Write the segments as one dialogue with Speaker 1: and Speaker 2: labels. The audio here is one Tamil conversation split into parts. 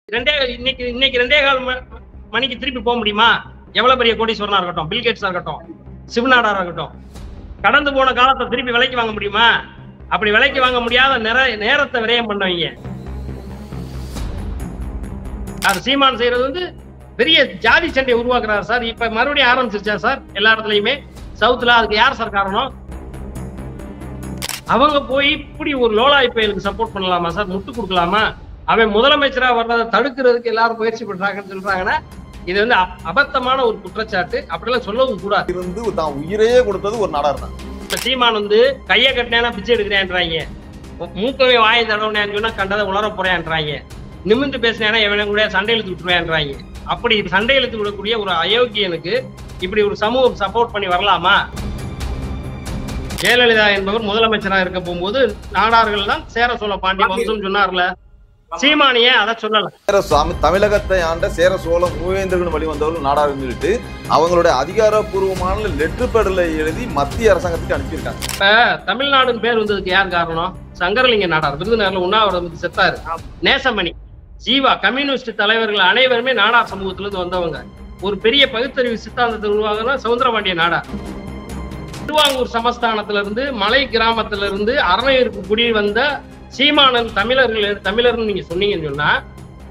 Speaker 1: இன்னைக்கு இன்னைக்கு 2.25 மணிக்கு திருப்பி போக முடியுமா? எவ்வளவு பெரிய கோடீஸ்வரனா இருக்கட்டும், பில்கேட்ஸா இருக்கட்டும், சிவநாடாரா இருக்கட்டும், கடந்து போன காலத்தை திருப்பி விலைக்கு வாங்க முடியுமா? அப்படி விலைக்கு வாங்க முடியாத நேரத்தை விரயம் பண்ணவங்க. அது சீமான் செய்யறது வந்து பெரிய ஜாதி சண்டையை உருவாக்குறாரு சார். இப்ப மறுபடியும் ஆரம்பிச்சிருச்சா சார் எல்லா இடத்துலயுமே? சவுத்துல அதுக்கு யார் சார் காரணம்? அவங்க போய் இப்படி ஒரு லோலாய் பயலுக்கு சப்போர்ட் பண்ணலாமா சார்? முட்டு கொடுக்கலாமா? அவன் முதலமைச்சரா வர்றதை தடுக்கிறதுக்கு எல்லாரும் முயற்சி பண்றாங்கன்னு சொல்றாங்கன்னா இது வந்து அபத்தமான ஒரு குற்றச்சாட்டு. அப்படிலாம் சொல்லவும் கூடாது.
Speaker 2: இருந்து தான் உயிரையே கொடுத்தது ஒரு நாடார் தான்.
Speaker 1: இப்ப சீமான் வந்து கையை கட்டினா பிச்சை எடுக்கிறேன்றாங்க, மூக்கவே வாயை தடவுனேன்னு சொன்னா கண்டதை உளர போறேன்றாங்க, நிமிந்து பேசினா எவன கூட சண்டை இழுத்து விட்டுருவேன்றாங்க. அப்படி சண்டை இழுத்து விடக்கூடிய ஒரு அயோக்கியனுக்கு இப்படி ஒரு சமூகம் சப்போர்ட் பண்ணி வரலாமா? ஜெயலலிதா என்பவர் முதலமைச்சராக இருக்க போகும்போது நாடார்கள் தான் சேர சோழ பாண்டிய வம்சம் சொன்னார்ல, சீமானியே அதை சொல்லல.
Speaker 2: சேரசாமி தமிழகத்தை ஆண்ட சேர சோழ மூவேந்தர்கள் வழி வந்தவர்கள் நாடார் சொல்லிட்டு அவங்களுடைய அதிகாரப்பூர்வமான லெட்டர் பேட்ல எழுதி மத்திய அரசாங்கத்துக்கு அனுப்பியிருக்காங்க.
Speaker 1: இப்ப தமிழ்நாடுன்னு பேர் வந்ததுக்கு யார் காரணம்? சங்கரலிங்க நாடார் விருதுநகர்ல உண்ணாவிரதம் செத்தாரு. நேசமணி, ஜீவா, கம்யூனிஸ்ட் தலைவர்கள் அனைவருமே நாடார் சமூகத்துல இருந்து வந்தவங்க. ஒரு பெரிய பகுத்தறிவு சித்தாந்தத்தை உருவாக்குனா சவுந்தரபாண்டிய நாடார். திருவாங்கூர் சமஸ்தானத்துல இருந்து மலை கிராமத்துல இருந்து அரணையூருக்கு குடி வந்த சீமானன் தமிழர்னு நீங்க சொன்னீங்கன்னு சொன்னா,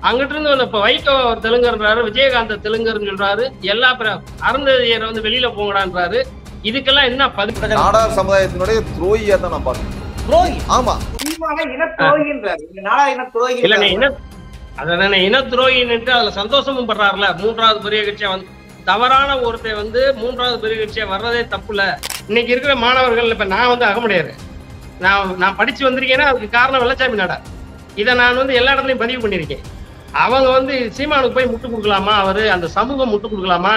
Speaker 1: அங்கிட்டு இருந்து வந்த இப்ப வைகோ தெலுங்கர்ன்றாரு, விஜயகாந்த தெலுங்கர்னு சொல்றாரு, எல்லா அருந்ததியரை வந்து வெளியில போங்கடான்றாரு. இதுக்கெல்லாம் என்ன பதிவு?
Speaker 2: நாடார் சமுதாயத்தினுடைய துரோகியா தான் நான் பாக்குறேன். துரோகி, ஆமா,
Speaker 1: அதான இன துரோகின்னு அதுல சந்தோஷமும் படுறாருல. மூன்றாவது பெரிய கட்சியா வந்து தவறான ஒருத்தர் வந்து மூன்றாவது பெரிய கட்சியா வர்றதே தப்புல. இன்னைக்கு இருக்கிற மாணவர்கள், இப்ப நான் வந்து அகமுடையாரு, நான் படிச்சு வந்திருக்கேன்னா அதுக்கு காரணம் வெள்ளச்சாமி நாடார். இதை நான் வந்து எல்லா இடத்துலயும் பதிவு பண்ணியிருக்கேன். அவங்க வந்து சீமானுக்கு போய் முட்டு கொடுக்கலாமா? அவரு அந்த சமூகம் முட்டு கொடுக்கலாமா?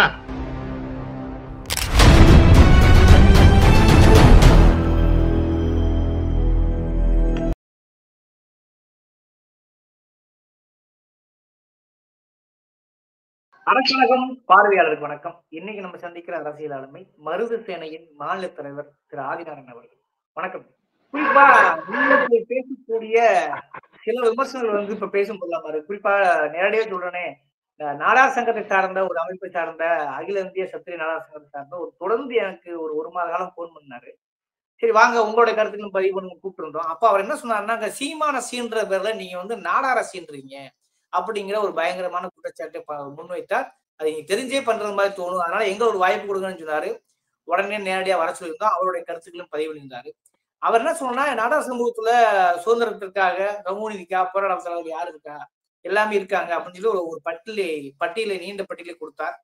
Speaker 3: அரசாங்கம் பார்வையாளருக்கு வணக்கம். இன்னைக்கு நம்ம சந்திக்கிற அரசியல் ஆளுமை மருது சேனையின் மாநில தலைவர் திரு ஆதிநாராயணன் அவர்கள். வணக்கம். குறிப்பா பேசக்கூடிய சில விமர்சனங்கள் வந்து இப்ப பேசும் போடலாம். குறிப்பா நேரடியாக சொல்றேனே, நாடார் சங்கத்தை சார்ந்த ஒரு அமைப்பை சார்ந்த அகில இந்திய சத்திரிய நாடார் சங்கத்தை சார்ந்த ஒரு தொடர்ந்து எனக்கு ஒரு மாத காலம் போன் பண்ணாரு. சரி வாங்க உங்களுடைய கருத்துக்களும் பதிவு பண்ணி கூப்பிட்டு இருந்தோம். அப்ப அவர் என்ன சொன்னாருன்னா, சீமான சீன்ற பேர்ல நீங்க வந்து நாடார சீன்றீங்க அப்படிங்கிற ஒரு பயங்கரமான குற்றச்சாட்டை முன்வைத்தார். அதை நீங்க தெரிஞ்சே பண்றது மாதிரி தோணும், அதனால எங்க ஒரு வாய்ப்பு கொடுங்கன்னு சொன்னாரு. உடனே நேரடியா வர சொல்லியிருந்தோம். அவருடைய கருத்துக்களும் பதிவு பண்ணியிருந்தாரு. அவர் என்ன சொன்னா, நாடார் சமூகத்துல சுதந்திரத்திற்காக சமூக நீதிக்கா போராட்ட தலைவர் யாரு இருக்கா, எல்லாமே இருக்காங்க அப்படின்னு சொல்லி ஒரு பட்டியலை நீண்ட பட்டியலை கொடுத்தார்.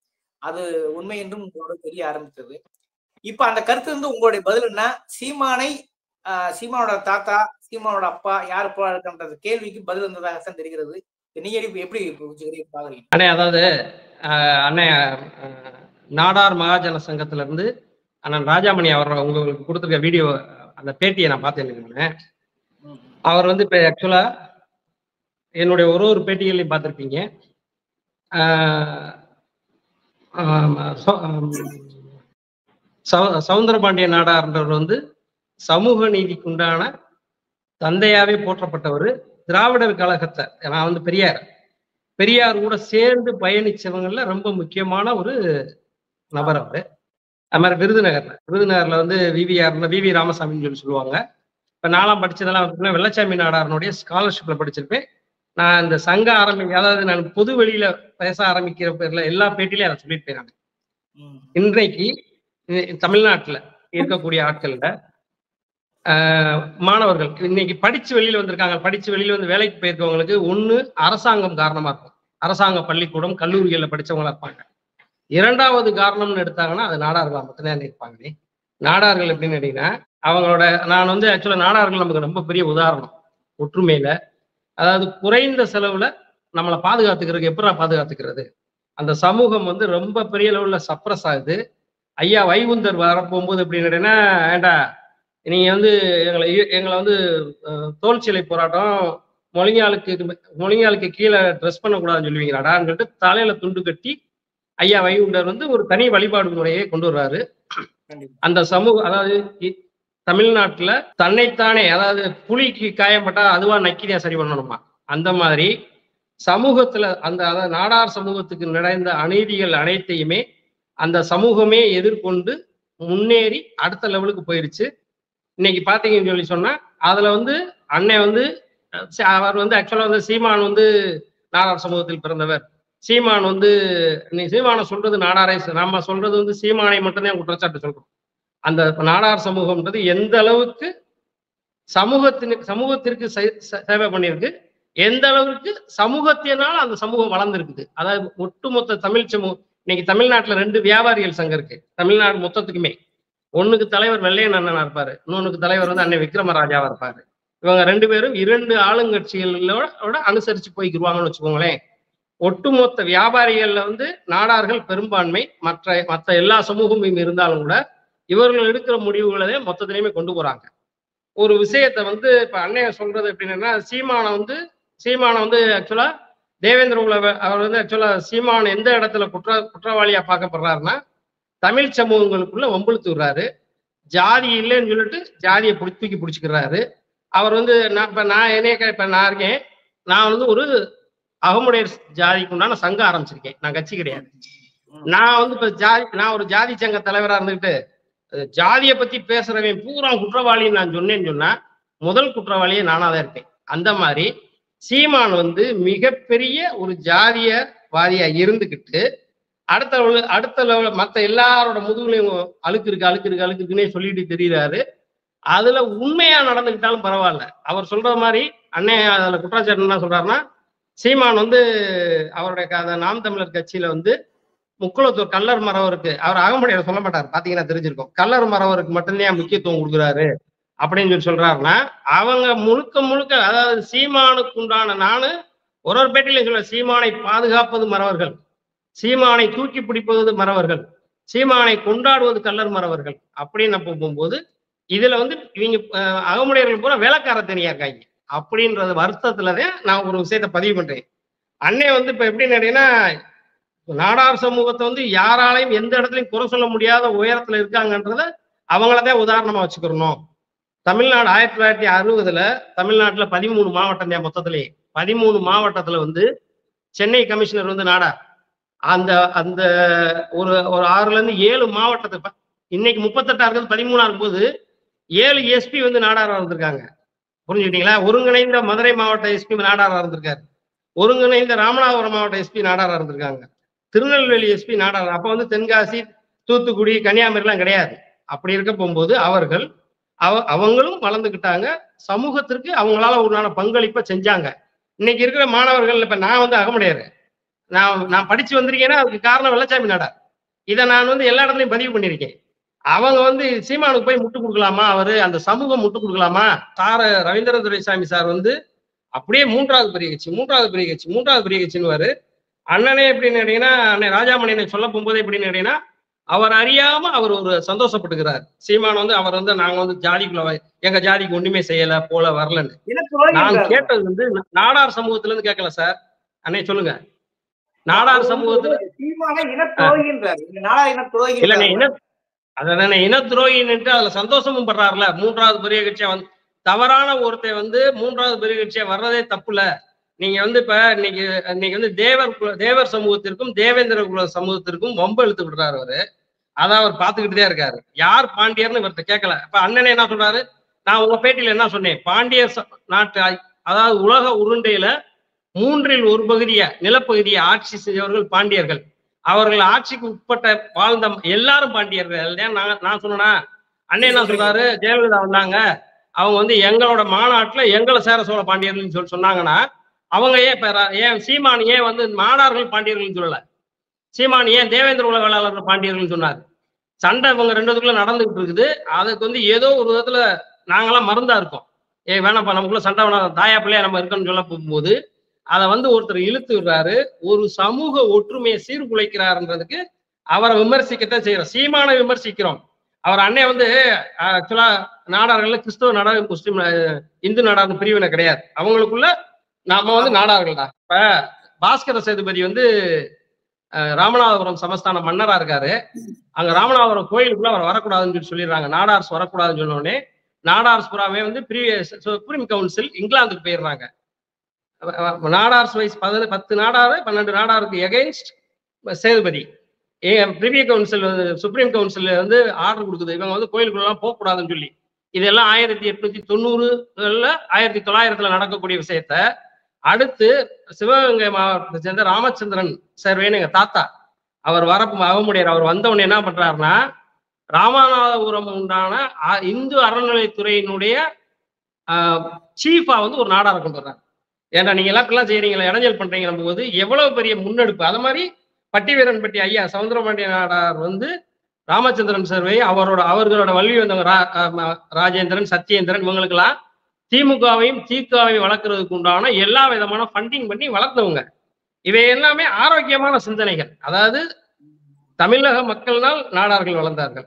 Speaker 3: அது உண்மை என்றும் உங்களோட தெரிய ஆரம்பித்தது. இப்ப அந்த கருத்து இருந்து உங்களுடைய பதில் என்ன? சீமானோட தாத்தா, சீமானோட அப்பா யாரு போராடுற கேள்விக்கு பதில் இருந்ததாகத்தான் தெரிகிறது. நீங்க எப்படி பாக்குறீங்க?
Speaker 1: அண்ணே, அதாவது அண்ணே, நாடார் மகாஜன சங்கத்துல இருந்து அண்ணன் ராஜாமணி அவர் உங்களுக்கு கொடுத்துருக்க வீடியோ, அந்த பேட்டியை நான் பார்த்தேன். அவர் வந்து இப்ப ஆக்சுவலா என்னுடைய ஒரு பேட்டிகளையும் பார்த்திருப்பீங்க. சவுந்தரபாண்டிய நாடார்ன்றவர் வந்து சமூக நீதிக்குண்டான தந்தையாவே போற்றப்பட்டவர். திராவிடர் கழகத்தை, நான் வந்து பெரியார் கூட சேர்ந்து பயணிச்சவங்கள்ல ரொம்ப முக்கியமான ஒரு நபர் அவரு. அது மாதிரி விருதுநகர்ல வந்து விவி ராமசாமின்னு சொல்லி சொல்லுவாங்க. இப்ப நான்லாம் படிச்சதெல்லாம் வெள்ளச்சாமி நாடாரனுடைய ஸ்காலர்ஷிப்ல படிச்சிருப்பேன். நான் இந்த சங்க அதாவது நான் பொது வெளியில பேச ஆரம்பிக்கிற பேர்ல எல்லா பேட்டிலையும் அதை சொல்லிட்டு போயிறாங்க. இன்றைக்கு தமிழ்நாட்டுல இருக்கக்கூடிய ஆட்கள்ல மாணவர்கள் இன்னைக்கு படிச்சு வெளியில வந்திருக்காங்க. படிச்சு வெளியில வந்து வேலைக்கு போயிருக்கவங்களுக்கு ஒண்ணு அரசாங்கம் காரணமா இருக்கும், அரசாங்க பள்ளிக்கூடம் கல்லூரிகள்ல படிச்சவங்களா இருப்பாங்க. இரண்டாவது காரணம்னு எடுத்தாங்கன்னா அது நாடார்களா மட்டும்தான் இருப்பாங்க. நாடார்கள் எப்படின்னு கேட்டீங்கன்னா, அவங்களோட நான் வந்து ஆக்சுவலா நாடார்கள் நமக்கு ரொம்ப பெரிய உதாரணம் ஒற்றுமையில. அதாவது குறைந்த செலவுல நம்மளை பாதுகாத்துக்கிறதுக்கு எப்படா பாதுகாத்துக்கிறது, அந்த சமூகம் வந்து ரொம்ப பெரிய லெவல்ல சப்ரஸ் ஆகுது. ஐயா வைகுந்தர் வரப்போகும்போது எப்படின்னு கேட்டீங்கன்னா, ஏண்டா நீங்க வந்து எங்களை வந்து தோல் சிலை போராட்டம் மொழிங்காலுக்கு கீழே ட்ரெஸ் பண்ணக்கூடாதுன்னு சொல்லுவீங்களாடான்னு சொல்லிட்டு தலையில துண்டு கட்டி ஐயா வைகுண்டர் வந்து ஒரு தனி வழிபாடு முறையை கொண்டு வர்றாரு. அந்த சமூகம், அதாவது தமிழ்நாட்டுல தன்னைத்தானே, அதாவது புலிக்கு காயப்பட்டா அதுவா நக்கிதான் சரி பண்ணணுமா, அந்த மாதிரி சமூகத்துல அதாவது நாடார் சமூகத்துக்கு நடந்த அநீதிகள் அனைத்தையுமே அந்த சமூகமே எதிர்கொண்டு முன்னேறி அடுத்த லெவலுக்கு போயிடுச்சு. இன்னைக்கு பாத்தீங்கன்னு சொல்லி சொன்னா அதுல அண்ணன் அவர் ஆக்சுவலா சீமான் நாடார் சமூகத்தில் பிறந்தவர். சீமான் சீமானை சொல்றது நாடாரை, நம்ம சொல்றது சீமானை மட்டும்தான் குற்றச்சாட்டு சொல்றோம். அந்த நாடார் சமூகம்ன்றது எந்த அளவுக்கு சமூகத்திற்கு சேவை பண்ணியிருக்கு, எந்த அளவுக்கு சமூகத்தினால் அந்த சமூகம் வளர்ந்துருக்குது. அதாவது ஒட்டுமொத்த தமிழ் சமூகம் இன்னைக்கு தமிழ்நாட்டுல 2 வியாபாரிகள் சங்கம் இருக்கு. தமிழ்நாடு மொத்தத்துக்குமே ஒண்ணுக்கு தலைவர் வெள்ளையன் அண்ணனா இருப்பாரு, இன்னொன்னுக்கு தலைவர் அண்ணன் விக்ரமராஜாவா இருப்பாரு. இவங்க 2 பேரும் 2 ஆளுங்கட்சிகளோட அனுசரிச்சு போய்க்குருவாங்கன்னு வச்சுக்கோங்களேன். ஒட்டுமொத்த வியாபாரிகள்ல நாடார்கள் பெரும்பான்மை, மற்ற எல்லா சமூகமும் இருந்தாலும் கூட இவர்கள் எடுக்கிற முடிவுகளே மொத்தத்திலையுமே கொண்டு போறாங்க. ஒரு விஷயத்த இப்ப அண்ணன் சொல்றது எப்படின்னா, சீமானை ஆக்சுவலா தேவேந்திர குல அவர் ஆக்சுவலா சீமான் எந்த இடத்துல குற்றவாளியா பார்க்கப்படுறாருன்னா, தமிழ் சமூகங்களுக்குள்ள வம்பிழுத்து விடுறாரு. ஜாதி இல்லைன்னு சொல்லிட்டு ஜாதியை தூக்கி பிடிச்சிக்கிறாரு. அவர் நான் இருக்கேன், நான் ஒரு அகமுடையர் ஜாதிக்கு உண்டான சங்கம் ஆரம்பிச்சிருக்கேன். நான் கட்சி கிடையாது. நான் இப்ப நான் ஒரு ஜாதி சங்க தலைவரா இருந்துகிட்டு ஜாதியை பத்தி பேசுறவன் பூரா குற்றவாளின்னு நான் சொன்னேன்னு சொன்னா முதல் குற்றவாளியே நானாதான் இருப்பேன். அந்த மாதிரி சீமான் மிகப்பெரிய ஒரு ஜாதியவாதியா இருந்துகிட்டு அடுத்த லெவல் மற்ற எல்லாரோட முதுகுலையும் அழுக்கு இருக்குன்னே சொல்லிட்டு தெரியுறாரு. அதுல உண்மையா நடந்துக்கிட்டாலும் பரவாயில்ல. அவர் சொல்ற மாதிரி அண்ணன் அதுல குற்றச்சாட்டு என்ன சொல்றாருன்னா, சீமான் அவருடைய நாம் தமிழர் கட்சியில முக்குளத்தூர் கல்லர் மரவருக்கு அவர் அகமுடையார் சொல்ல மாட்டார், பாத்தீங்கன்னா தெரிஞ்சிருக்கும். கல்லர் மரவருக்கு மட்டும்தான் முக்கியத்துவம் கொடுக்குறாரு அப்படின்னு சொல்லி சொல்றாருன்னா, அவங்க முழுக்க அதாவது சீமானுக்கு உண்டான நானு ஒரு பேட்டியில சொல்ல, சீமானை பாதுகாப்பது மறவர்கள், சீமானை தூக்கி பிடிப்பது மறவர்கள், சீமானை கொண்டாடுவது கல்லர் மறவர்கள் அப்படின்னு போகும்போது இதுல இவங்க அகமுடையர்கள் பூரா வேலைக்கார தனியா இருக்காங்க அப்படின்றது வருத்தத்துலதான் நான் ஒரு விஷயத்த பதிவு பண்றேன். அண்ணே இப்ப எப்படி கேட்டீங்கன்னா, நாடார் சமூகத்தை யாராலையும் எந்த இடத்துலையும் குறை சொல்ல முடியாத உயரத்துல இருக்காங்கன்றத அவங்களதான் உதாரணமா வச்சுக்கிறணும். தமிழ்நாடு 1960 தமிழ்நாட்டுல 13 மாவட்டம் தான் மொத்தத்திலேயே. 13 மாவட்டத்துல சென்னை கமிஷனர் நாடார். அந்த அந்த ஒரு 6ல இருந்து 7 மாவட்டத்துக்கு இன்னைக்கு 38 இருக்குது, 13 இருக்கும்போது 7 எஸ்பி நாடாரா இருந்திருக்காங்க. புரிஞ்சுக்கிட்டீங்களா? ஒருங்கிணைந்த மதுரை மாவட்ட எஸ்பி நாடாரா இருந்திருக்காரு, ஒருங்கிணைந்த ராமநாதபுரம் மாவட்ட எஸ்பி நாடாரா இருந்திருக்காங்க, திருநெல்வேலி எஸ்பி நாடாரா. அப்ப தென்காசி, தூத்துக்குடி, கன்னியாகுமரி எல்லாம் கிடையாது. அப்படி இருக்க போகும்போது அவங்களும் வளர்ந்துக்கிட்டாங்க, சமூகத்திற்கு அவங்களால ஒரு பங்களிப்பை செஞ்சாங்க. இன்னைக்கு இருக்கிற மாணவர்கள் இப்ப நான் அகமுடையாரு, நான் படிச்சு வந்திருக்கேன்னா அதுக்கு காரணம் வெள்ளச்சாமி நாடார். இதை நான் எல்லா இடத்துலையும் பதிவு பண்ணியிருக்கேன். அவங்க சீமானுக்கு போய் முட்டு கொடுக்கலாமா, அந்த சமூகம் முட்டு கொடுக்கலாமா? ரவீந்திர துரைசாமி சார் அப்படியே மூன்றாவது பெரிய கட்சின்னு அண்ணனே எப்படின்னு கேட்டீங்கன்னா, அண்ணன் ராஜாமணியனை சொல்ல போகும்போது எப்படின்னு கேட்டீங்கன்னா, அவர் அறியாம அவர் ஒரு சந்தோஷப்பட்டுக்கிறார். சீமான் அவர் நாங்க ஜாதிக்குள்ள எங்க ஜாதிக்கு ஒண்ணுமே செய்யல போல வரலன்னு. நான் கேட்டது நாடார் சமூகத்துல இருந்து கேட்கல சார். அண்ணே சொல்லுங்க, நாடார் சமூகத்துல இல்ல இன துரோகின்ட்டு அதுல சந்தோஷமும் படுறாருல. மூன்றாவது பெரிய கட்சியா தவறான ஒருத்தர் மூன்றாவது பெரிய கட்சியா வர்றதே தப்புல. நீங்க இப்ப இன்னைக்கு தேவர் சமூகத்திற்கும் தேவேந்திர குல சமூகத்திற்கும் வம்பு இழுத்து விடுறாரு அவரு. அதான் அவர் பாத்துக்கிட்டுதான் இருக்காரு. யார் பாண்டியர்னு இவர்கிட்ட கேட்கல. இப்ப அண்ணனே என்ன சொல்றாரு, நான் உங்க பேட்டியில என்ன சொன்னேன், பாண்டியர் நாட்டு அதாவது உலக உருண்டையில 3ல் 1 பகுதியை நிலப்பகுதியை ஆட்சி செய்தவர்கள் பாண்டியர்கள். அவர்கள் ஆட்சிக்கு உட்பட்ட வாழ்ந்த எல்லாரும் பாண்டியர்கள். நான் சொன்னா அண்ணன் என்ன சொல்றாரு, ஜெயலலிதா வந்தாங்க, அவங்க எங்களோட மாநாட்டுல எங்களை சேர சோழ பாண்டியர்கள் சொன்னாங்கன்னா, அவங்க ஏன் சீமான் ஏன் மாணார்கள் பாண்டியர்கள் சொல்லல, சீமான் ஏன் தேவேந்திர குல வேளாளர்கள் பாண்டியர்கள் சொன்னாரு? சண்டை இவங்க 2 நடந்துகிட்டு இருக்குது. அதுக்கு ஏதோ ஒரு விதத்துல நாங்கெல்லாம் மருந்தா இருக்கோம். வேணாப்பா நமக்குள்ள சண்டை வேணாம், தாயா பிள்ளையா நம்ம இருக்கணும்னு சொல்ல போகும்போது அதை ஒருத்தர் இழுத்து விடுறாரு. ஒரு சமூக ஒற்றுமையை சீர்குலைக்கிறாருன்றதுக்கு அவரை விமர்சிக்கத்தான் செய்யறோம். சீமானை விமர்சிக்கிறோம். அவர் அண்ணன் ஆக்சுவலா நாடார்கள் கிறிஸ்தவ நாடார், முஸ்லிம், இந்து நாடார் பிரிவினை கிடையாது. அவங்களுக்குள்ள நாம நாடார்கள் தான். இப்ப பாஸ்கர சேதுபதி ராமநாதபுரம் சமஸ்தான மன்னரா இருக்காரு. அங்க ராமநாதபுரம் கோயிலுக்குள்ள அவர் வரக்கூடாதுன்னு சொல்லிடுறாங்க. நாடார்ஸ் வரக்கூடாதுன்னு சொன்ன உடனே நாடார்ஸ் புறாவே சுப்ரீம் கவுன்சில் இங்கிலாந்துக்கு போயிடுறாங்க. நாடார்ஸ் வைஸ் 10 நாடார் 12 நாடாருக்கு against Sethupathi. Privy council supreme council வந்து ஆர்டர் கொடுக்குது, இவங்க வந்து கோயிலுக்குள்ளலாம் போகக்கூடாதுன்னு சொல்லி. இதெல்லாம் 1890 1900 நடக்கக்கூடிய விஷயத்த அடுத்து சிவகங்கை மாவட்டத்தை சேர்ந்த ராமச்சந்திரன் சர்வேன்னு எங்க தாத்தா அவர் அவமுடையார் அவர் வந்தவொடனே என்ன பண்றாருன்னா, ராமநாதபுரம் உண்டான இந்து அறநிலைத்துறையினுடைய சீஃபா வந்து ஒரு நாடாரை கொண்டு வர்றாரு. ஏன்னா நீங்க எல்லாம் செய்யறீங்களா, இடைஞ்சல் பண்றீங்க போது எவ்வளவு பெரிய முன்னெடுப்பு. அது மாதிரி பட்டிவீரன்பட்டி ஐயா சவுந்தரபாண்டிய நாடார் வந்து ராமச்சந்திரன் சர்வே அவர்களோட வல்வி வந்தவங்க ராஜேந்திரன் சத்யேந்திரன் இவங்களுக்கெல்லாம் திமுகவையும் திகாவையும் வளர்க்கறதுக்கு உண்டான எல்லா விதமான ஃபண்டிங் பண்ணி வளர்த்தவங்க. இவை எல்லாமே ஆரோக்கியமான சிந்தனைகள். அதாவது தமிழக மக்களினால் நாடார்கள் வளர்ந்தார்கள்,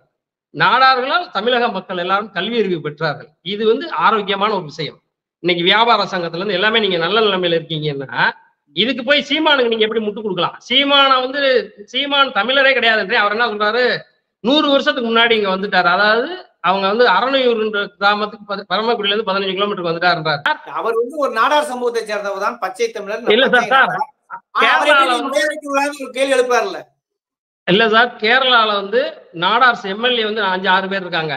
Speaker 1: நாடார்களால் தமிழக மக்கள் எல்லாரும் கல்வி அறிவு பெற்றார்கள். இது வந்து ஆரோக்கியமான ஒரு விஷயம். இன்னைக்கு வியாபார சங்கத்துல இருந்து எல்லாமே நீங்க நல்ல நிலைமையில இருக்கீங்கன்னா இதுக்கு போய் சீமானுக்கு நீங்க எப்படி முட்டு கொடுக்கலாம்? சீமான் தமிழரே கிடையாதுன்றே அவர் என்ன சொல்றாரு, 100 வருஷத்துக்கு முன்னாடி இங்க வந்துட்டாரு. அதாவது அவங்க வந்து அரணையூர்ன்ற கிராமத்துக்கு பரமக்குடியில இருந்து 15 கிலோமீட்டருக்கு வந்துட்டாருன்றாரு.
Speaker 3: அவர் வந்து ஒரு நாடார் சமூகத்தை சேர்ந்தவர் தான், பச்சை தமிழர்.
Speaker 1: இல்ல சார்,
Speaker 3: கேள்வி எழுப்பாருல்ல.
Speaker 1: இல்ல சார், கேரளால வந்து நாடார் எம்எல்ஏ வந்து 5-6 பேர் இருக்காங்க,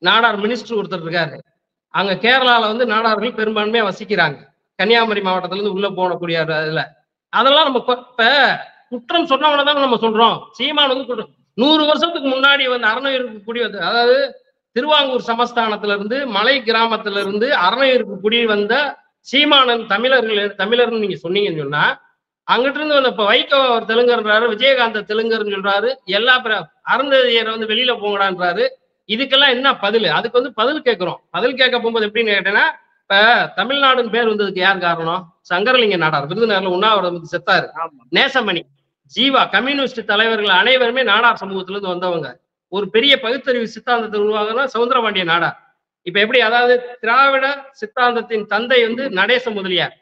Speaker 1: நாடார் மினிஸ்டர் ஒருத்தர் இருக்காரு. அங்க கேரளால வந்து நாடார்கள் பெரும்பான்மையா வசிக்கிறாங்க. கன்னியாகுமரி மாவட்டத்துல இருந்து உள்ள போனக்கூடிய இதுல அதெல்லாம் நம்ம இப்ப குற்றம் சொன்னவனதான் நம்ம சொல்றோம். சீமான் வந்து 100 வருஷத்துக்கு முன்னாடி வந்து அரணையூருக்கு குடி வந்து, அதாவது திருவாங்கூர் சமஸ்தானத்துல இருந்து மலை கிராமத்துல இருந்து அரணையூருக்கு குடி வந்த சீமானன் தமிழர்னு நீங்க சொன்னீங்கன்னு சொன்னா, அங்கிட்டு இருந்து வந்து இப்ப வைகோ அவர் தெலுங்கர்ன்றாரு, விஜயகாந்த தெலுங்கர்னு சொல்றாரு, எல்லா அருந்ததியரை வந்து வெளியில போங்கடான்றாரு. இதுக்கெல்லாம் என்ன பதில்? அதுக்கு வந்து பதில் கேட்கிறோம். பதில் கேட்க போகும்போது எப்படின்னு கேட்டேன்னா, இப்ப தமிழ்நாடுன்னு பேர் வந்ததுக்கு யார் காரணம்? சங்கரலிங்க நாடார் விருதுநகர்ல உண்ணாவிரதம் செத்தாரு. நேசமணி, ஜீவா, கம்யூனிஸ்ட் தலைவர்கள் அனைவருமே நாடார் சமூகத்துல இருந்து வந்தவங்க. ஒரு பெரிய பகுத்தறிவு சித்தாந்தத்தை உருவாங்கன்னா சவுந்தரபாண்டிய நாடார். இப்ப எப்படி, அதாவது திராவிட சித்தாந்தத்தின் தந்தை வந்து நடேச முதலியார்,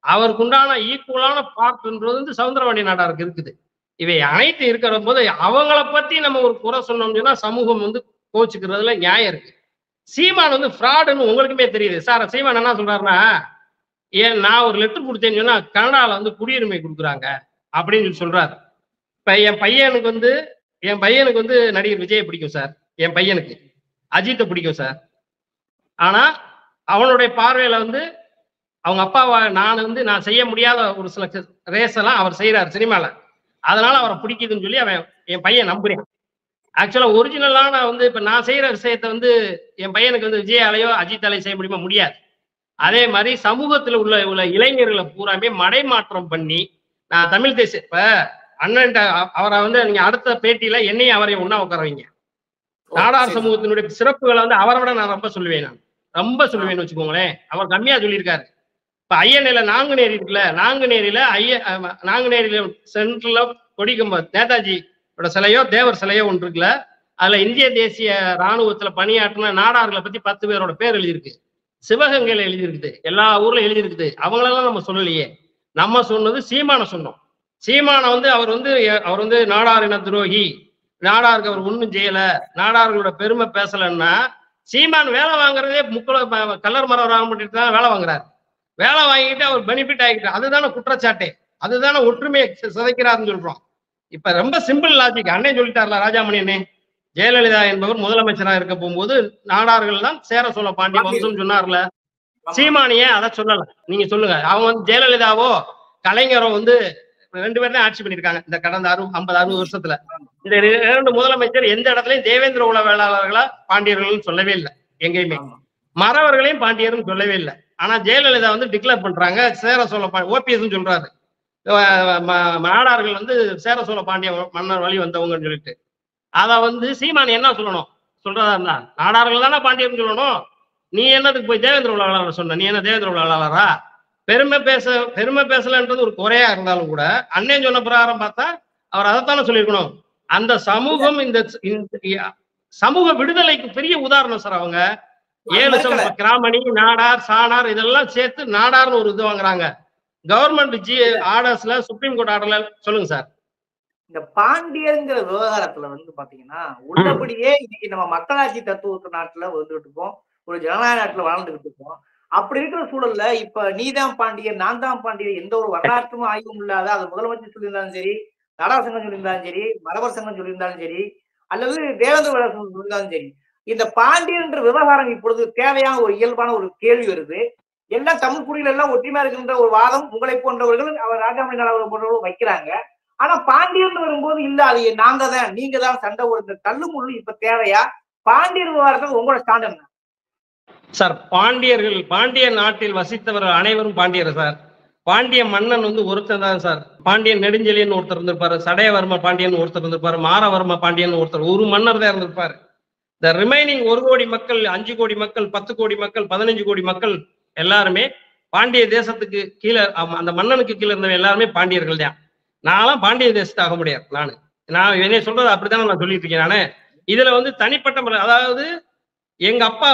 Speaker 1: அவருக்கு உண்டான ஈக்குவலான பார்ட்ன்றது வந்து சவுந்தரபாண்டிய நாடாருக்கு இருக்குது. இவை அனைத்து இருக்கிற போது அவங்கள பத்தி நம்ம ஒரு குறை சொன்னோம்னா சமூகம் வந்து கோச்சுக்கிறதுல நியாயம் இருக்கு. சீமான் வந்து ஃப்ராடுன்னு உங்களுக்குமே தெரியுது சார். சீமான் என்ன சொல்றாருன்னா, நான் ஒரு லெட்டர் கொடுத்தேன்னு சொன்னா கனடால வந்து குடியுரிமை கொடுக்குறாங்க அப்படின்னு சொல்லி சொல்றாரு. இப்ப என் பையனுக்கு வந்து நடிகர் விஜய் பிடிக்கும் சார், என் பையனுக்கு அஜித்தை பிடிக்கும் சார். ஆனா அவனுடைய பார்வையில வந்து அவங்க அப்பாவை நான் செய்ய முடியாத ஒரு சில ரேஸ் எல்லாம் அவர் செய்யறாரு சினிமால, அதனால அவரை பிடிக்குதுன்னு சொல்லி என் பையன் நம்புறேன். ஆக்சுவலா ஒரிஜினலான வந்து இப்ப நான் செய்யற விஷயத்த வந்து என் பையனுக்கு வந்து விஜயாலையோ அஜித்தாலையோ செய்ய முடியுமா? முடியாது. அதே மாதிரி சமூகத்துல உள்ள இளைஞர்களை பூராமே மடைமாற்றம் பண்ணி நான் தமிழ் தேசிய இப்ப அண்ணன் அவரை வந்து நீங்க அடுத்த பேட்டியில என்னையும் அவரையும் ஒண்ணா உட்கார வைங்க. நாடார் சமூகத்தினுடைய சிறப்புகளை வந்து அவரை விட நான் ரொம்ப சொல்லுவேன்னு வச்சுக்கோங்களேன். அவர் கம்மியா சொல்லியிருக்காரு. இப்ப ஐயனையில நாங்குநேரி இருக்குல்ல, நாங்குநேரியில சென்ட்ரல்ல கொடிக்கம்பம் நேதாஜி சிலையோ தேவர் சிலையோ ஒன்று இருக்குல்ல, அதுல இந்திய தேசிய ராணுவத்துல பணியாற்றின நாடார்களை பத்தி 10 பேரோட பேர் எழுதியிருக்கு. சிவகங்கையில எழுதியிருக்குது, எல்லா ஊர்ல எழுதியிருக்குது. அவங்களெல்லாம் நம்ம சொல்லலையே. நம்ம சொன்னது சீமான சொன்னோம். சீமான வந்து அவர் வந்து நாடார் இன துரோகி, நாடாருக்கு அவர் ஒண்ணும் செய்யல, நாடார்களோட பெருமை பேசலன்னா சீமான் வேலை வாங்குறதே கல்லர் மரம் வாங்கிட்டு தான் வேலை வாங்குறாரு. வேலை வாங்கிட்டு அவர் பெனிஃபிட் ஆகிட்டார். அதுதானே குற்றச்சாட்டே, அதுதானே ஒற்றுமையை சிதைக்கிறாருன்னு சொல்றோம். இப்ப ரொம்ப சிம்பிள் லாஜிக். அண்ணே சொல்லிட்டார்ல ராஜாமணி அண்ணே, ஜெயலலிதா என்பவர் முதலமைச்சராக இருக்க போகும்போது நாடார்கள் தான் சேர சோழ பாண்டிய வம்சம் சொன்னார்ல, சீமானிய அதை சொல்லல. நீங்க சொல்லுங்க. அவங்க வந்து ஜெயலலிதாவோ கலைஞரோ வந்து 2 பேரும் தான் ஆட்சி பண்ணிருக்காங்க இந்த கடந்த 50-60 வருஷத்துல. இந்த 2 முதலமைச்சர் எந்த இடத்துலயும் தேவேந்திர உல வேளாளர்களா பாண்டியர்கள் சொல்லவே இல்லை. எங்கேயுமே மறவர்களையும் பாண்டியர்னு சொல்லவே இல்லை. ஆனா ஜெயலலிதா வந்து டிக்ளேர் பண்றாங்க சேர சோழ ஓபிஎஸ் சொல்றாரு நாடார்கள் வந்து சேர சோழ பாண்டிய மன்னர் வழி வந்தவங்கன்னு சொல்லிட்டு. அத வந்து சீமான் என்ன சொல்லணும்? சொல்றதா இருந்தா நாடார்கள் தானே பாண்டியர்னு சொல்லணும். நீ என்னதுக்கு போய் தேவேந்திர உலகாளர் சொன்ன? நீ என்ன தேவேந்திர உலகாளரா? பெருமை பேசலன்றது ஒரு குறையா இருந்தாலும் கூட அண்ணன் சொன்ன பிரகாரம் பார்த்தா அவர் அதைத்தானே சொல்லியிருக்கணும். அந்த சமூகம் இந்த சமூக விடுதலைக்கு பெரிய உதாரணம் சார். அவங்க 7 கிராமணி, நாடார், சாணார் இதெல்லாம் சேர்த்து நாடார்னு ஒரு இது வாங்குறாங்க. கவர்மெண்ட் ஆர்டர்ஸ்ல, சுப்ரீம் கோர்ட் ஆர்டர்ல. சொல்லுங்க சார்.
Speaker 3: இந்த பாண்டியர்ங்கிற விவகாரத்துல வந்து பாத்தீங்கன்னா உள்ளபடியே இன்னைக்கு நம்ம மக்களாட்சி தத்துவ நாட்டுல வந்துட்டு இருக்கோம், ஒரு ஜனநாயக நாட்டுல வாழ்ந்துகிட்டு இருக்கோம். அப்படி இருக்கிற சூழல்ல இப்ப நீதான் பாண்டியன் நான் தான் பாண்டியன் எந்த ஒரு வரலாற்றுக்கும் ஆய்வும் இல்லாத அது முதலமைச்சர் சொல்லியிருந்தாலும் சரி, நாடார் சங்கம் சொல்லியிருந்தாலும் சரி, மரபர் சங்கம் சொல்லியிருந்தாலும் சரி, அல்லது தேவேந்திர வேளாளர் சங்கம் சொல்லியிருந்தாலும் சரி, இந்த பாண்டியன் என்ற விவகாரம் இப்பொழுது தேவையான ஒரு இயல்பான ஒரு கேள்வி வருது. எல்லாம் தமிழ் குடிகள் எல்லாம் ஒற்றுமையா இருக்கின்ற ஒரு வாதம் உங்களை போன்றவர்கள் அவர் ராஜாமணி நாடார் போன்றவர்கள் வைக்கிறாங்க. ஆனா பாண்டியன் வரும்போது இல்ல அது நாங்க தான் நீங்க தான் சண்டை ஒரு தள்ளுமுள்ளு இப்ப தேவையா? பாண்டியர் விவகாரத்தில் உங்களோட ஸ்டாண்ட் என்ன
Speaker 1: சார்? பாண்டிய நாட்டில் வசித்தவர்கள் அனைவரும் பாண்டியர் சார். பாண்டிய மன்னன் வந்து ஒருத்தர் தான் சார். பாண்டியன் நெடுஞ்செழியன் ஒருத்தர் இருந்திருப்பாரு, சடையவர்ம பாண்டியன் ஒருத்தர் இருந்திருப்பாரு, மாரவர்ம பாண்டியன் ஒருத்தர், ஒரு மன்னர் தான் இருந்திருப்பாரு. இந்த ரிமைனிங் 1 கோடி மக்கள், 5 கோடி மக்கள், 10 கோடி மக்கள், 15 கோடி மக்கள் எல்லாருமே பாண்டிய தேசத்துக்கு கீழே, அந்த மன்னனுக்கு கீழே இருந்தவங்க எல்லாருமே பாண்டியர்கள் தான். நான்லாம் பாண்டிய தேசத்தை ஆக முடியாது. நான் என்ன சொல்றது அப்படித்தானே நான் சொல்லிட்டு இருக்கேன். நானு இதுல வந்து தனிப்பட்ட முறை, அதாவது எங்க அப்பா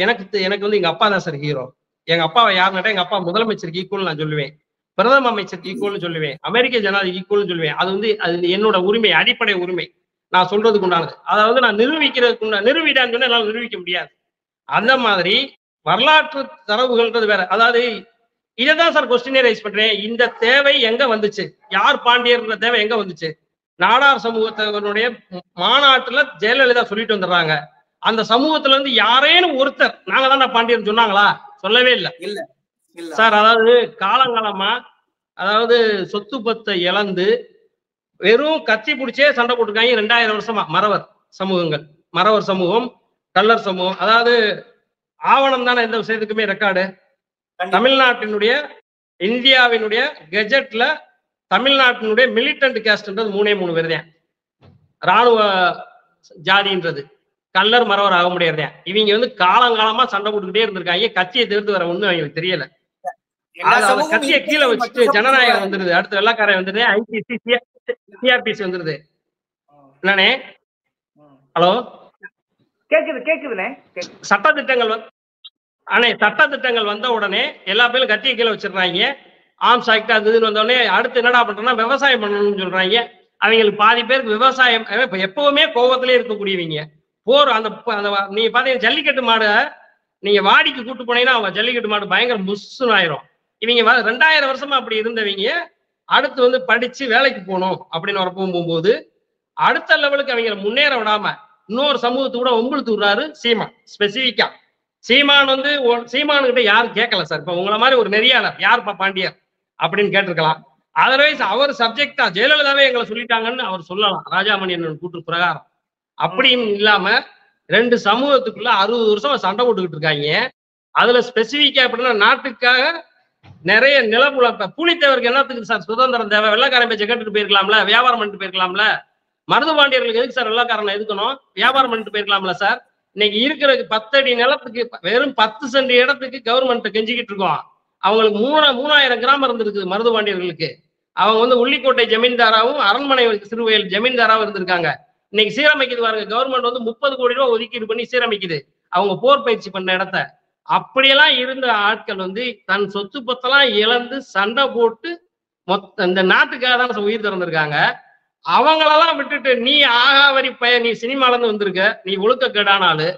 Speaker 1: எனக்கு வந்து எங்க அப்பா தான் சார் ஹீரோ. எங்க அப்பாவை யாருன்னா எங்க அப்பா முதலமைச்சருக்கு ஈக்குவல் நான் சொல்லுவேன், பிரதம அமைச்சருக்கு ஈக்குவல்னு சொல்லுவேன், அமெரிக்க ஜனாதிபதி ஈக்குவல்னு சொல்லுவேன். அது என்னோட உரிமை, அடிப்படை உரிமை, நான் சொல்றதுக்கு உண்டானது. அதாவது நான் நிரூபிக்கிறதுக்கு நிரூபிடான்னு சொன்னா என்னால நிரூபிக்க முடியாது. அந்த மாதிரி வரலாற்று தரவுகள்ன்றது வேற. அதாவது இதைதான் சார் கொஸ்டினே ரைஸ் பண்றேன். இந்த தேவை எங்க வந்துச்சு? யார் பாண்டியர்ன்ற தேவை எங்க வந்துச்சு? நாடார் சமூகத்தினுடைய மாநாட்டுல ஜெயலலிதா சொல்லிட்டு வந்துடுறாங்க. அந்த சமூகத்துல இருந்து யாரேனும் ஒருத்தர் நாங்க தான் பாண்டியர் சொன்னாங்களா? சொல்லவே இல்லை சார். அதாவது காலங்காலமா, அதாவது சொத்து பத்தை இழந்து வெறும் கத்தி பிடிச்சே சண்டை போட்டுருக்காங்க 2000 வருஷமா. மறவர் சமூகம், கள்ளர் சமூகம். அதாவது ஆவணம் தானே எந்த விஷயத்துக்குமே ரெக்கார்டு. தமிழ்நாட்டினுடைய, இந்தியாவினுடைய கெஜெட்ல தமிழ்நாட்டினுடைய மிலிட்டன்ட் கேஸ்ட்ன்றது 3 பேர் தான். ராணுவ ஜாதின்றது கள்ளர் மறவர் ஆக முடியாது. இவங்க வந்து காலங்காலமா சண்டை போட்டுக்கிட்டே இருந்திருக்காங்க. கத்தியை தவிர்த்து வர ஒண்ணும் அவங்களுக்கு தெரியல. கத்தியை கீழே வச்சுட்டு ஜனநாயகம் வந்துருது, அடுத்த வெள்ளக்காரன் வந்துருது, ஐசிசி சிஆர்பிசி வந்துருது. என்னண்ணே? ஹலோ,
Speaker 3: கேக்குதுண்ணே.
Speaker 1: சட்டத்திட்டங்கள் வந்த உடனே எல்லா பேரும் கத்தியை கீழே வச்சிருக்காங்க. ஆர்ம்ஸ் ஆக்ட் அது இதுன்னு வந்த உடனே அடுத்து என்னடா பண்றோம்னா விவசாயம் பண்ணணும்னு சொல்றாங்க. அவங்களுக்கு பாதி பேருக்கு விவசாயம் எப்பவுமே கோபத்திலே இருக்கக்கூடியவங்க. போர் அந்த நீங்க பாத்தீங்கன்னா ஜல்லிக்கட்டு மாடு நீங்க வாடிக்கு கூட்டு போனீங்கன்னா அவங்க ஜல்லிக்கட்டு மாடு பயங்கர முஸ்ஸுன்னு ஆயிரும். இவங்க 2000 வருஷமா அப்படி இருந்தவங்க அடுத்து வந்து படிச்சு வேலைக்கு போகணும் அப்படின்னு வர போகும்போது அடுத்த லெவலுக்கு அவங்க முன்னேற விடாம இன்னொரு சமூகத்து கூட ஒம்புழுத்து விடுறாரு சீமான். ஸ்பெசிபிக்கா சீமான் வந்து சீமானுக்கிட்ட யாரும் கேட்கல சார். இப்ப உங்களை மாதிரி ஒரு நெறியாளர் யாருப்பா பாண்டியர் அப்படின்னு கேட்டிருக்கலாம். அதர்வைஸ் அவர் சப்ஜெக்டா ஜெயலலிதாவே எங்களை சொல்லிட்டாங்கன்னு அவர் சொல்லலாம், ராஜாமணி கூட்டு பிரகாரம். அப்படின்னு இல்லாம 2 சமூகத்துக்குள்ள 60 வருஷம் சண்டை போட்டுக்கிட்டு இருக்காங்க. அதுல ஸ்பெசிபிக்கா எப்படின்னா நாட்டுக்காக நிறைய நிலப்புல பூலித்தேவருக்கு என்னத்துக்கு சார் சுதந்திரம் தேவை? வெள்ளக்காரன் பேச்சை கேட்டுட்டு போயிருக்கலாம்ல, வியாபாரம் பண்ணிட்டு போயிருக்கலாம்ல. மருது பாண்டியர்களுக்கு எதுக்கு சார் வெள்ளக்காரனை எதுக்கணும்? வியாபாரம் பண்ணிட்டு போயிருக்கலாம்ல சார். இன்னைக்கு இருக்கிற 10 அடி நிலத்துக்கு வெறும் 10 சென்ட் இடத்துக்கு கவர்மெண்ட் கெஞ்சிக்கிட்டு இருக்கோம். அவங்களுக்கு 3000 கிராமம் இருந்திருக்குது மருது பாண்டியர்களுக்கு. அவங்க வந்து உள்ளிக்கோட்டை ஜமீன்தாராவும் அரண்மனை சிறுவயல் ஜமீன்தாராவும் இருந்திருக்காங்க. இன்னைக்கு சீரமைக்குது பாருங்க, கவர்மெண்ட் வந்து 30 கோடி ரூபாய் ஒதுக்கீடு பண்ணி சீரமைக்குது அவங்க போர் பயிற்சி பண்ண இடத்த. அப்படியெல்லாம் இருந்த ஆட்கள் வந்து தன் சொத்து பத்தெல்லாம் இழந்து சண்டை போட்டு இந்த நாட்டுக்காக தான் உயிர் திறந்திருக்காங்க. அவங்களெல்லாம் விட்டுட்டு நீ ஆகாவரி நீ சினிமால இருந்து வந்திருக்க, நீ ஒழுக்கக்கேடான ஆளு,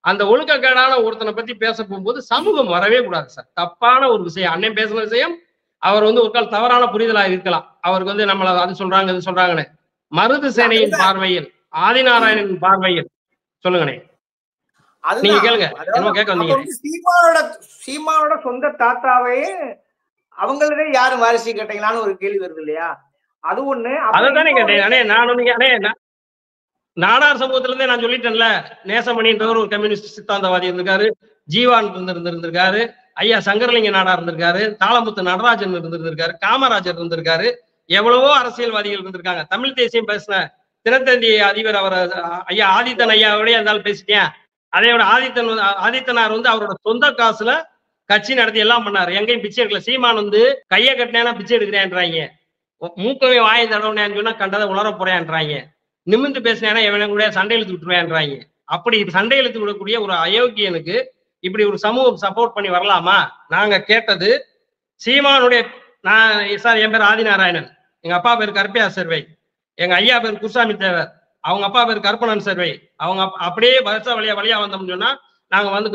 Speaker 1: அந்த ஒழுக்கக்கேடான ஒருத்தனை பத்தி பேச போகும்போது சமூகம் வரவே கூடாது சார். தப்பான ஒரு விஷயம். அண்ணன் பேசுன விஷயம் அவர் வந்து ஒரு கால் தவறான புரிதலா இருக்கலாம். அவருக்கு வந்து நம்மள அது சொல்றாங்க இது சொல்றாங்கன்னு. மருது சேனையின் பார்வையில், ஆதிநாராயணன் பார்வையில் சொல்லுங்கண்ணே, நீங்க கேளுங்க. என்ன கேட்க வந்தீங்க?
Speaker 3: சீமானோட சொந்த தாத்தாவே அவங்களே யாரும் வாரிசு கேட்டீங்களான்னு ஒரு கேள்வி வருது இல்லையா? அது ஒண்ணு.
Speaker 1: அதைத்தானே கேட்டேன் அண்ணே. நான் நாடார் சமூகத்துல இருந்தே நான் சொல்லிட்டேன்ல, நேசமணின்றவர் ஒரு கம்யூனிஸ்ட் சித்தாந்தவாதி இருந்திருக்காரு, ஜீவான் இருந்திருக்காரு, ஐயா சங்கரலிங்க நாடார் இருந்திருக்காரு, தாளமுத்து நடராஜன் இருந்திருக்காரு, காமராஜர் இருந்திருக்காரு, எவ்வளவோ அரசியல்வாதிகள் இருந்திருக்காங்க. தமிழ் தேசியம் பேசின தினத்தந்தி அதிபர் அவர் ஐயா ஆதித்தன் ஐயாவோடய இருந்தாலும் பேசிட்டேன். அதையோட ஆதித்தனார் வந்து அவரோட சொந்த காசுல கட்சி நடத்தி எல்லாம் பண்ணாரு. எங்கேயும் பிச்சை எடுக்கல. சீமான் வந்து கையை கட்டினேன்னா பிச்சை எடுக்கிறேன்றாங்க, மூக்கவே வாயை தடவுனேன்னு சொன்னா கண்டதை உணர போறேன்றாங்க, நிமிந்து பேசினேன்னா எவனை கூட சண்டை இழுத்து விட்டுருவேன்றாங்க. அப்படி சண்டை இழுத்து விடக்கூடிய ஒரு அயோக்கியனுக்கு இப்படி ஒரு சமூகம் சப்போர்ட் பண்ணி வரலாமா? நாங்க கேட்டது சீமானுடைய, நான் சார் என் பேர் ஆதிநாராயணன், எங்க அப்பா பேர் கருப்பையா சர்வை, எங்க ஐயா பேர் குருசாமி தேவர், அவங்க அப்பா பேர் கருப்பணன் சர்வை, அவங்க அப்படியே வருஷ வழியா வழியா வந்தோம்னு சொன்னா நாங்க வந்து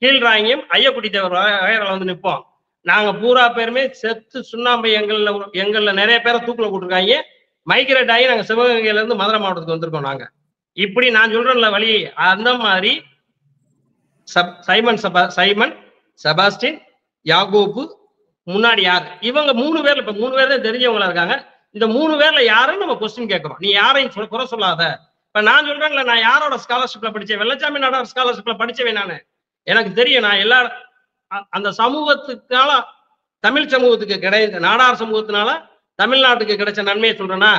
Speaker 1: கீழ்ராங்கியம் ஐயக்குடி தேவர் வகையில வந்து நிற்போம். நாங்க பூரா பேருமே செத்து சுண்ணாம்பு எங்கள்ல நிறைய பேரை தூக்குல போட்டிருக்காங்க. மைக்ரேட் ஆகி நாங்க சிவகங்கையில இருந்து மதுரை மாவட்டத்துக்கு வந்திருக்கோம். நாங்க இப்படி நான் சொல்றேன்ல வழி, அந்த மாதிரி சைமன் செபாஸ்டின் யாகோபு முன்னாடி யாரு, இவங்க 3 பேர்ல இப்ப 3 பேர் தான் தெரிஞ்சவங்களா இருக்காங்க. இந்த 3 பேர்ல யாருன்னு நம்ம கொஸ்டின் கேட்கிறோம். நீ யாரையும் குறை சொல்லாத. இப்ப நான் சொல்றேன்ல, நான் யாரோட ஸ்காலர்ஷிப்ல படிச்சேன், வெள்ளச்சாமி நாடார் ஸ்காலர்ஷிப்ல படிச்சவேன். நானு எனக்கு தெரியும். நான் எல்லா அந்த சமூகத்துக்கால தமிழ் சமூகத்துக்கு கிடையாது, நாடார் சமூகத்தினால தமிழ்நாட்டுக்கு கிடைச்ச நன்மையை சொல்றேன்னா,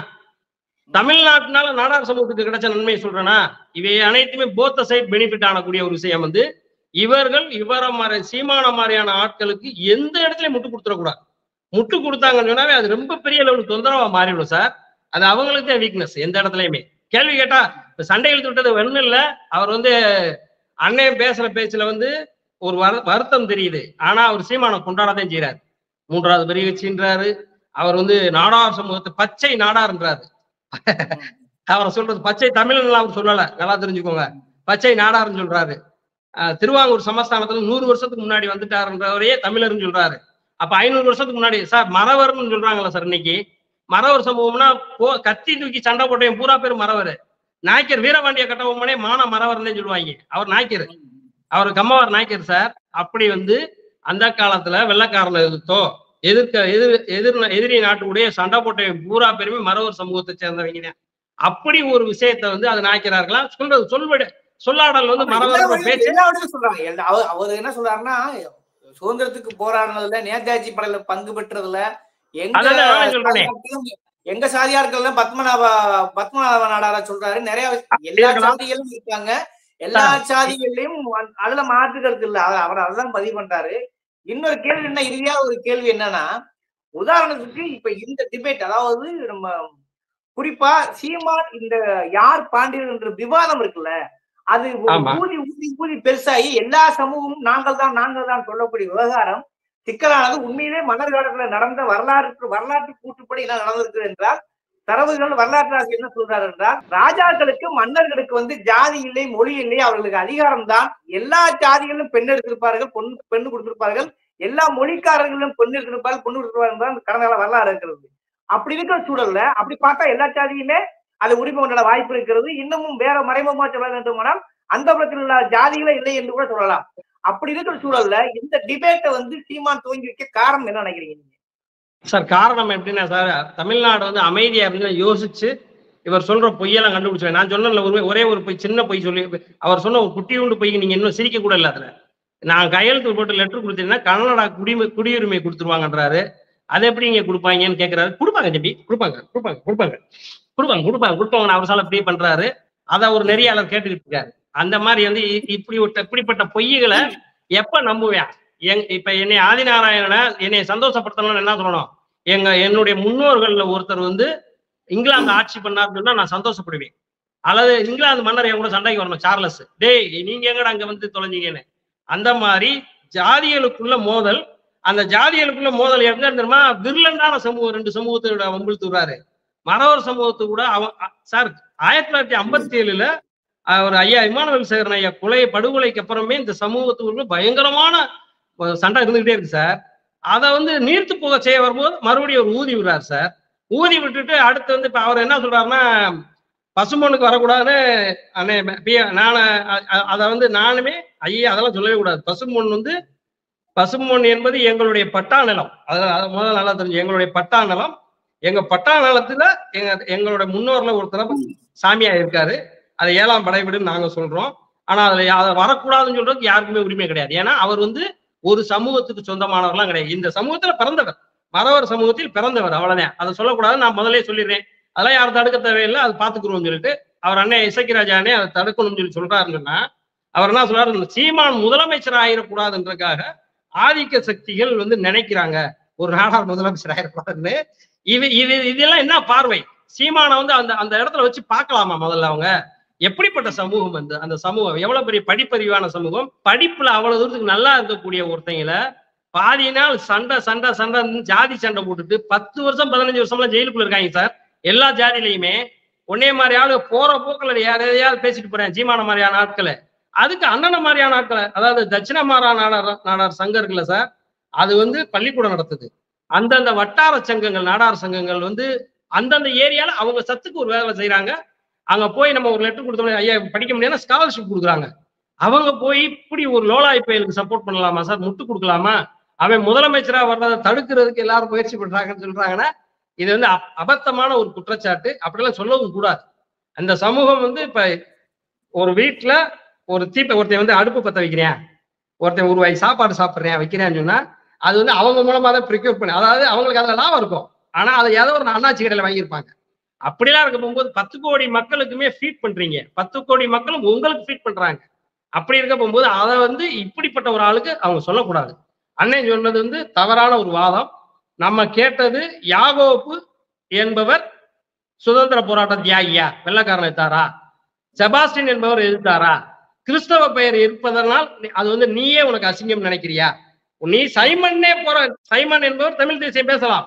Speaker 1: தமிழ்நாட்டினால நாடார் சமூகத்துக்கு கிடைச்ச நன்மையை சொல்றேன்னா, இவை அனைத்துமே போத்த சைட் பெனிஃபிட் ஆனக்கூடிய ஒரு விஷயம் வந்து இவர்கள் சீமான மாதிரியான ஆட்களுக்கு எந்த இடத்துலயும் முட்டு கொடுத்துடக்கூடாது. முட்டு கொடுத்தாங்கன்னு சொன்னாவே அது ரொம்ப பெரிய லெவலுக்கு தொந்தரவா மாறிவிடும் சார். அது அவங்களுக்கு தான் வீக்னஸ். எந்த இடத்துலயுமே கேள்வி கேட்டா சண்டை இழுத்து விட்டது ஒண்ணும் இல்ல. அவர் வந்து அண்ணன் பேசுற பேச்சுல வந்து ஒரு வருத்தம் தெரியுது. ஆனா அவர் சீமானம் கொண்டாடத்தான் செய்யறாரு. 3வது பெரிய கட்சின்றாரு. அவர் வந்து நாடார் சமூகத்தை பச்சை நாடார்ன்றாரு. அவரை சொல்றது பச்சை தமிழ் அவர் சொல்லல, நல்லா தெரிஞ்சுக்கோங்க. பச்சை நாடார்ன்னு சொல்றாரு. திருவாங்கூர் சமஸ்தானத்துல 100 வருஷத்துக்கு முன்னாடி வந்துட்டாருன்றவரையே தமிழர்னு சொல்றாரு. அப்ப 500 வருஷத்துக்கு முன்னாடி சார் மறவர்னு சொல்றாங்களா சார்? இன்னைக்கு மறவர் சமூகம்னா கத்தி தூக்கி சண்டை போட்டேன் பூரா பேர் மறவர். நாய்க்கர் வீரபாண்டிய கட்டபொம்மனே மான மறவர்னே சொல்லுவாங்க. அவர் நாய்க்கர், அவர் கம்மவார் நாய்க்கர் சார். அப்படி வந்து அந்த காலத்துல வெள்ளக்காரனை எதிரி நாட்டுடைய சண்டை போட்டவன் பூரா பேருமே மறவர் சமூகத்தை சேர்ந்தவங்க. அப்படி ஒரு விஷயத்த வந்து அது நாய்க்கிறார்களா சொல்றது சொல்லாடல் வந்து மறவர் பேச்சு
Speaker 3: சொல்றாங்க. அவர் என்ன சொல்றாருன்னா, சுதந்திரத்துக்கு போராடினதுல நேதாஜி படையில பங்கு பெற்றதுல எங்க சாதியார்கள் பத்மநாப நாடாரா சொல்றாரு. நிறைய எல்லா சாதிகளும் இருக்காங்க, எல்லா சாதிகள்லயும் அதுல மாற்று கருத்து இல்ல. அவர் அதான் பதிவு பண்றாரு. இன்னொரு கேள்வி என்ன, இறுதியா ஒரு கேள்வி என்னன்னா, உதாரணத்துக்கு இப்ப இந்த டிபேட், அதாவது நம்ம குறிப்பா சீமான் இந்த யார் பாண்டியர் என்ற விவாதம் இருக்குல்ல, அது ஊதி ஊதி ஊதி பெருசாகி எல்லா சமூகமும் நாங்கள் தான் சொல்லக்கூடிய விவகாரம் சிக்கலானது. உண்மையிலே மன்னர் காலத்துல நடந்த வரலாற்று கூற்றுப்படி என்ன நடந்திருக்கு என்றால், தரவுகள் வரலாற்று ஆசிரியர் என்ன சொல்றாரு என்றால், ராஜாக்களுக்கு மன்னர்களுக்கு வந்து ஜாதி இல்லை, மொழி இல்லை, அவர்களுக்கு அதிகாரம் தான். எல்லா ஜாதிகளிலும் பெண் எடுத்திருப்பார்கள், பெண்ணு கொடுத்திருப்பார்கள். எல்லா மொழிக்காரர்களும் பெண் எடுத்திருப்பார்கள், பொண்ணு கொடுத்திருப்பார்கள். கடந்த கால வரலாறு இருக்கிறது. அப்படி இருக்கிற சூழல்ல அப்படி பார்த்தா எல்லா ஜாதியுமே அது உரிமை கொண்டாட வாய்ப்பு இருக்கிறது. இன்னமும் வேற மறைமுகமா சொல்ல வேண்டுமானால் அந்த புறத்தில் உள்ள ஜாதிகளே இல்லை என்று கூட சொல்லலாம். அப்படி இருக்கிற சூழல்ல இந்த டிபேட்டை வந்து சீமான் துவங்கி வைக்க காரணம் என்ன நினைக்கிறீங்க நீங்க?
Speaker 1: சார் காரணம் எப்படின்னா சார், தமிழ்நாடு வந்து அமைதியா அப்படின்னு யோசிச்சு இவர் சொல்ற பொய்யெல்லாம் கண்டுபிடிச்சேன். நான் சொன்ன ஒரே ஒரு பொய், சின்ன பொய் சொல்லி அவர் சொன்ன ஒரு குட்டி உண்டு பொய்க்கு நீங்க இன்னும் சிரிக்க கூட இல்லை. அதுல நான் கையெழுத்து போட்டு லெட்டர் கொடுத்தீங்கன்னா கனடா குடியுரிமை கொடுத்துருவாங்கன்றாரு. அதை எப்படி இங்க கொடுப்பாங்கன்னு கேட்கிறாரு. கொடுப்பாங்க ஜம்பி, கொடுப்பாங்க அவரால் அப்படியே பண்றாரு. அதை ஒரு நெறியாளர் கேட்டுக்கிட்டு இருக்காரு. அந்த மாதிரி வந்து இப்படிப்பட்ட பொய்களை எப்ப நம்புவேன்? இப்ப என்னை ஆதிநாராயணனை என்னை சந்தோஷப்படுத்தணும்னு என்ன சொல்லணும்? என்னுடைய முன்னோர்கள்ல ஒருத்தர் வந்து இங்கிலாந்து ஆட்சி பண்ணாருன்னு சொன்னா நான் சந்தோஷப்படுவேன். அல்லது இங்கிலாந்து மன்னர் என் கூட சண்டைக்கு வரணும், சார்லஸ், டேய் நீங்க எங்கடா அங்க வந்து தொலைஞ்சிங்கன்னு. அந்த மாதிரி ஜாதிகளுக்குள்ள மோதல், அந்த ஜாதிகளுக்குள்ள மோதல் எங்க தெரியுமா? விர்லண்டான சமூகம் 2 சமூகத்தோட வம்பிழுத்துறாரு. மறவர் சமூகத்து கூட சார் 1957 அவர் ஐயா இமானுவேல் சேகரன் ஐயா படுகொலைக்கு அப்புறமே இந்த சமூகத்துக்குள்ள பயங்கரமான சண்டை இருந்துகிட்டே இருக்கு சார். அதை வந்து நீர்த்து போக செய்ய வரும்போது மறுபடியும் அவர் ஊதி விடுறாரு சார். ஊதி விட்டுட்டு அடுத்து வந்து இப்ப அவர் என்ன சொல்றாருன்னா, பசுமொன்னுக்கு வரக்கூடாதுன்னு நான் அதை வந்து நானுமே ஐயா அதெல்லாம் சொல்லவே கூடாது. பசுமொன் என்பது எங்களுடைய பட்டா நிலம். அதாவது முதல்ல நல்லா தெரிஞ்சு, எங்களுடைய பட்டா நிலம். எங்க பட்டா நிலத்துல எங்களுடைய முன்னோர்ல ஒருத்தர் சாமியா இருக்காரு. அதை 7ஆம் படைவீடுன்னு நாங்க சொல்றோம். ஆனா அதை வரக்கூடாதுன்னு சொல்றதுக்கு யாருக்குமே உரிமை கிடையாது. ஏன்னா அவர் வந்து ஒரு சமூகத்துக்கு சொந்தமானவர்லாம் கிடையாது. இந்த சமூகத்துல பிறந்தவர், மறவர் சமூகத்தில் பிறந்தவர், அவ்வளவுதான். அதை சொல்லக்கூடாது, நான் முதலே சொல்லிடுறேன். அதெல்லாம் யாரும் தடுக்க தேவையில்லை, அது பாத்துக்குருவோம்னு சொல்லிட்டு அவர் அண்ணன் இசக்கிராஜானே அதை தடுக்கணும்னு சொல்றாருன்னா, அவர் என்ன சொல்றாரு? சீமான் முதலமைச்சர் ஆயிடக்கூடாதுன்றதுக்காக ஆதிக்க சக்திகள் வந்து நினைக்கிறாங்க ஒரு நாடார் முதலமைச்சர் ஆயிடக்கூடாதுன்னு. இதெல்லாம் என்ன பார்வை? சீமானை வந்து அந்த இடத்துல வச்சு பார்க்கலாமா? முதல்ல அவங்க எப்படிப்பட்ட சமூகம், அந்த சமூகம் எவ்வளவு பெரிய படிப்பறிவான சமூகம், படிப்புல அவ்வளவு தூரத்துக்கு நல்லா இருக்கக்கூடிய ஒருத்தங்கள பாதி நாள் சண்டை ஜாதி சண்டை போட்டுட்டு 10 வருஷம் 15 வருஷம்லாம் ஜெயிலுக்குள்ள இருக்காங்க சார். எல்லா ஜாதியிலையுமே ஒன்னே மாதிரி ஆளு போற போக்குல யாரையாவது பேசிட்டு போறேன், சீமான மாதிரியான ஆட்களை. அதுக்கு அண்ணன மாதிரியான ஆட்களை, அதாவது தட்சிணமாரா நாடார் சங்கம் இருக்குல்ல சார், அது வந்து பள்ளிக்கூடம் நடத்துது. அந்தந்த வட்டார சங்கங்கள், நாடார் சங்கங்கள் வந்து அந்தந்த ஏரியால அவங்க சத்துக்கு ஒரு வேலை செய்யறாங்க. அங்க போய் நம்ம ஒரு லெட்டர் கொடுத்தோம், ஐயா படிக்க முடியாது, ஸ்காலர்ஷிப் கொடுக்குறாங்க. அவங்க போய் இப்படி ஒரு லோலாய் பயலுக்கு சப்போர்ட் பண்ணலாமா சார்? முட்டு கொடுக்கலாமா? அவன் முதலமைச்சரா வர்றதை தடுக்கிறதுக்கு எல்லாரும் முயற்சி பண்றாங்கன்னு சொல்றாங்கன்னா இது வந்து அபத்தமான ஒரு குற்றச்சாட்டு. அப்படிலாம் சொல்லவும் கூடாது. அந்த சமூகம் வந்து இப்ப ஒரு வீட்டுல ஒரு ஒருத்தன் வந்து அடுப்பு பத்த வைக்கிறேன், ஒருத்தன் ஒரு வாய் சாப்பாடு சாப்பிட்றேன் வைக்கிறேன்னு சொன்னா அது வந்து அவங்க மூலமா தான் ப்ரிக்யூர் பண்ணி, அதாவது அவங்களுக்கு அதுல லாபம் இருக்கும். ஆனா அதை ஏதோ ஒரு அண்ணாச்சி கடையில வாங்கியிருப்பாங்க. அப்படிலாம் இருக்க போகும்போது 10 கோடி மக்களுக்குமே ஃபீட் பண்றீங்க, 10 கோடி மக்களும் உங்களுக்கு ஃபீட் பண்றாங்க. அப்படி இருக்க போகும்போது அதை வந்து இப்படிப்பட்ட ஒரு ஆளுக்கு அவங்க சொல்லக்கூடாது. அண்ணன் சொன்னது வந்து தவறான ஒரு வாதம். நம்ம கேட்டது யாகோப்பு என்பவர் சுதந்திர போராட்ட தியாகியா, வெள்ளக்காரன் எத்தாரா? செபாஸ்டின் என்பவர் எதிர்த்தாரா? கிறிஸ்தவ பெயர் இருப்பதனால் அது வந்து நீயே உனக்கு அசிங்கம் நினைக்கிறியா? நீ சைமன்னே போற, சைமன் என்பவர் தமிழ் தேசியம் பேசலாம்.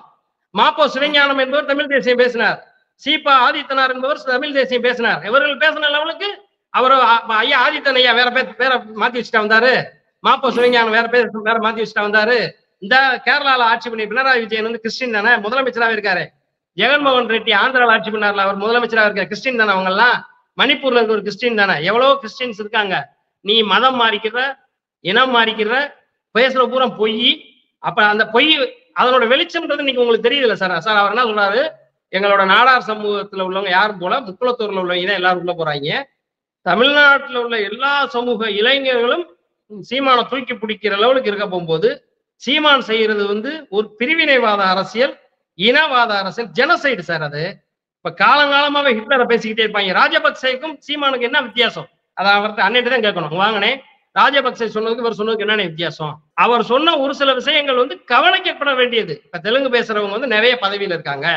Speaker 1: மாப்போ சிவஞானம் என்பவர் தமிழ் தேசியம் பேசினார். சீபா ஆதித்தனார் என்பவர் தமிழ் தேசியம் பேசினார். இவர்கள் பேசின லெவலுக்கு அவர் ஐயா ஆதித்தன் ஐயா வேற பேரை மாத்தி வச்சுட்டா வந்தாரு. மாப்போ சிவஞானம் வேற மாத்தி வச்சுட்டா வந்தாரு. இந்த கேரளால ஆட்சி பண்ணி பினராயி விஜயன் வந்து கிறிஸ்டின் தானே, முதலமைச்சராக இருக்காரு. ஜெகன்மோகன் ரெட்டி ஆந்திராவில் ஆட்சி பண்ணார்ல, அவர் முதலமைச்சராக இருக்காரு, கிறிஸ்டின் தானே அவங்க எல்லாம். மணிப்பூர்ல இருக்க ஒரு கிறிஸ்டின் தானே. எவ்வளவு கிறிஸ்டின்ஸ் இருக்காங்க. நீ மதம் மாறிக்கிற, இனம் மாறிக்கிற, பேசுற பூரா பொய். அப்ப அந்த பொய் அதனோட வெளிச்சம்ன்றது இன்னைக்கு உங்களுக்கு தெரியுதுல்ல சார். சார் அவர் என்ன சொல்றாரு, எங்களோட நாடார் சமூகத்துல உள்ளவங்க யாரும் போல, முக்குளத்தூர்ல உள்ளவங்க தான் எல்லாரும் உள்ள போறாங்க. தமிழ்நாட்டுல உள்ள எல்லா சமூக இளைஞர்களும் சீமானை தூக்கி பிடிக்கிற லெவலுக்கு இருக்க போகும்போது சீமான் செய்யறது வந்து ஒரு பிரிவினைவாத அரசியல், இனவாத அரசியல், ஜெனசைடு சார். அது இப்ப காலங்காலமாவே ஹிட்லரை பேசிக்கிட்டே இருப்பாங்க. ராஜபக்சேக்கும் சீமானுக்கு என்ன வித்தியாசம்? அதை அவர்கிட்ட அன்னைட்டு தான் கேட்கணும். வாங்கினே ராஜபக்சே சொன்னதுக்கு இவர் சொன்னதுக்கு என்னென்ன வித்தியாசம்? அவர் சொன்ன ஒரு சில விஷயங்கள் வந்து கவனிக்கப்பட வேண்டியது. இப்ப தெலுங்கு பேசுறவங்க வந்து நிறைய பதவியில இருக்காங்க,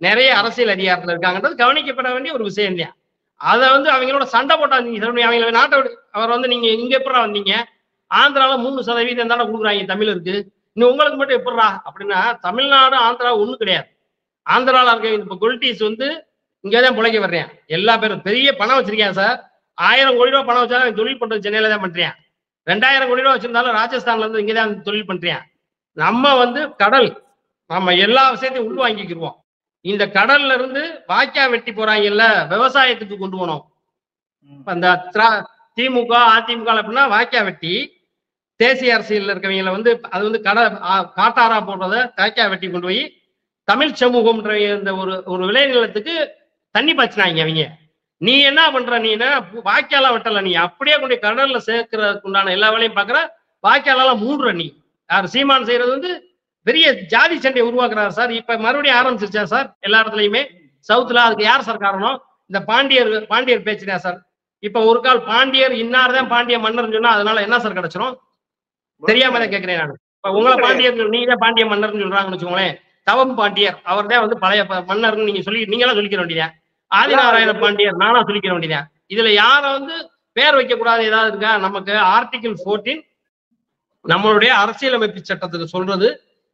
Speaker 1: நிறைய அரசியல் அதிகாரத்துல இருக்காங்கன்றது கவனிக்கப்பட வேண்டிய ஒரு விஷயம் இல்லையா? அதை வந்து அவங்களோட சண்டை போட்டா நீங்க அவங்க நாட்டை அவர் வந்து நீங்க இங்க எப்படா வந்தீங்க, ஆந்திரால 3% தானே கொடுக்குறாங்க தமிழருக்கு, இன்னும் உங்களுக்கு மட்டும் எப்படா அப்படின்னா, தமிழ்நாடு ஆந்திரா ஒண்ணும் கிடையாது. ஆந்திரால இருக்க இப்ப குல்டீஸ் வந்து இங்கதான் பிழைக்க வர்றேன். எல்லா பேரும் பெரிய பணம் வச்சிருக்கேன் சார். 1000 கோடி ரூபாய் பணம் வச்சாலும் தொழில் பண்றது சென்னையில தான் பண்றேன். 2000 கோடி ரூபாய் வச்சிருந்தாலும் ராஜஸ்தான்ல இருந்து இங்கதான் தொழில் பண்றேன். நம்ம வந்து கடல், நம்ம எல்லா விஷயத்தையும் உள்வாங்கிக்கிடுவோம். இந்த கடல்ல இருந்து வாய்க்கா வெட்டி போறாங்கல்ல, விவசாயத்துக்கு கொண்டு போனோம். அந்த திமுக அதிமுக அப்படின்னா வாய்க்கா வெட்டி தேசிய அரசியல் இருக்கவங்களை வந்து அது வந்து காட்டாரா போடுறத வாய்க்கா வெட்டி கொண்டு போய் தமிழ் சமூகம்ன்ற இந்த ஒரு விளைநிலத்துக்கு தண்ணி பாய்ச்சினாங்க அவங்க. நீ என்ன பண்ற, நீ என்ன வாய்க்காலாம் வெட்டல, நீ அப்படியே கொண்டு கடல்ல சேர்க்கறதுக்கு உண்டான எல்லா வேலையும் பாக்குற, வாய்க்காலாம் மூடுற. நீ யார் சீமான் செய்யறது வந்து பெரிய ஜாதி சண்டையை உருவாக்குறாரு சார். இப்ப மறுபடியும் ஆரம்பிச்சிருச்சா சார் எல்லா இடத்துலயுமே சவுத்துல? அதுக்கு யார் சார் காரணம்? இந்த பாண்டியர் பேச்சுதா சார். இப்ப ஒரு கால் பாண்டியர் இன்னார்தான் பாண்டிய மன்னர் சொன்னா அதனால என்ன சார் கிடைச்சிரும்? தெரியாம தான் கேட்கிறேன் நான். இப்ப உங்களை பாண்டியர் நீங்க தான் பாண்டிய மன்னர்னு சொல்றாங்கன்னு வச்சுக்கோங்களேன். தவம் பாண்டியர் அவர் தான் வந்து பழைய மன்னர்னு நீங்களா சொல்லிக்கிற வேண்டியதான். ஆதிநாராயண பாண்டியர் நானா சொல்லிக்கிற வேண்டியதான். இதுல யார வந்து பேர் வைக்க கூடாது ஏதாவது இருக்கா? நமக்கு ஆர்டிகிள் 14 நம்மளுடைய அரசியலமைப்பு சட்டத்துக்கு சொல்றது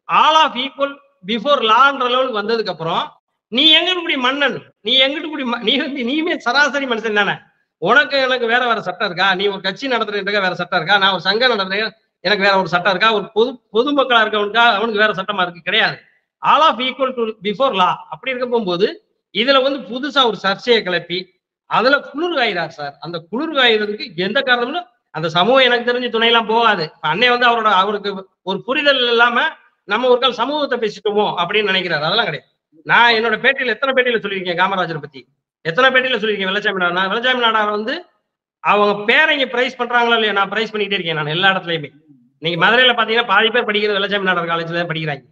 Speaker 1: ஆல் ஆஃப் ஈக்குவல் பிஃபோர் லான்ற லெவலுக்கு வந்ததுக்கு அப்புறம் நீ எங்கிட்டு கூடி மன்னன், நீ எங்கிட்டு கூடி நீயுமே சராசரி மனுஷன் தானே. உனக்கு எனக்கு வேற சட்டம் இருக்கா? நீ ஒரு கட்சி நடத்துறதுக்கு வேற சட்டம் இருக்கா? நான் ஒரு சங்கம் நடத்துறேன் எனக்கு வேற ஒரு சட்டம் இருக்கா? ஒரு பொதுமக்களா இருக்கவனுக்கா அவனுக்கு வேற சட்டமா இருக்கு? கிடையாது. All of equal to before law. அப்படி இருக்க போகும்போது இதுல வந்து புதுசா ஒரு சர்ச்சையை கிளப்பி அதுல குளிர் காயிறார் சார். அந்த குளிர் காயிறதுக்கு எந்த காரணமும் அந்த சமூகம் எனக்கு தெரிஞ்சு துணையெல்லாம் போகாது. அன்னை வந்து அவருக்கு ஒரு புரிதல் இல்லாம நம்ம ஒரு கால் சமூகத்தை பேசிட்டோமோ அப்படின்னு நினைக்கிறாரு. அதெல்லாம் கிடையாது. நான் என்னோட பேட்டியில எத்தனை பேட்டியில சொல்லியிருக்கேன் காமராஜரை பத்தி, எத்தனை பேட்டியில சொல்லியிருக்கேன். வெள்ளச்சாமி நாடார், வெள்ளச்சாமி நாடார் வந்து அவங்க பேரைங்க பிரைஸ் பண்றாங்களா இல்லையா, நான் பிரைஸ் பண்ணிக்கிட்டே இருக்கேன் நான் எல்லா இடத்துலயுமே. நீங்க மதுரையில பாத்தீங்கன்னா பாதி பேர் படிக்கிறது வெள்ளச்சாமி நாடார் காலேஜ்ல தான் படிக்கிறாங்க.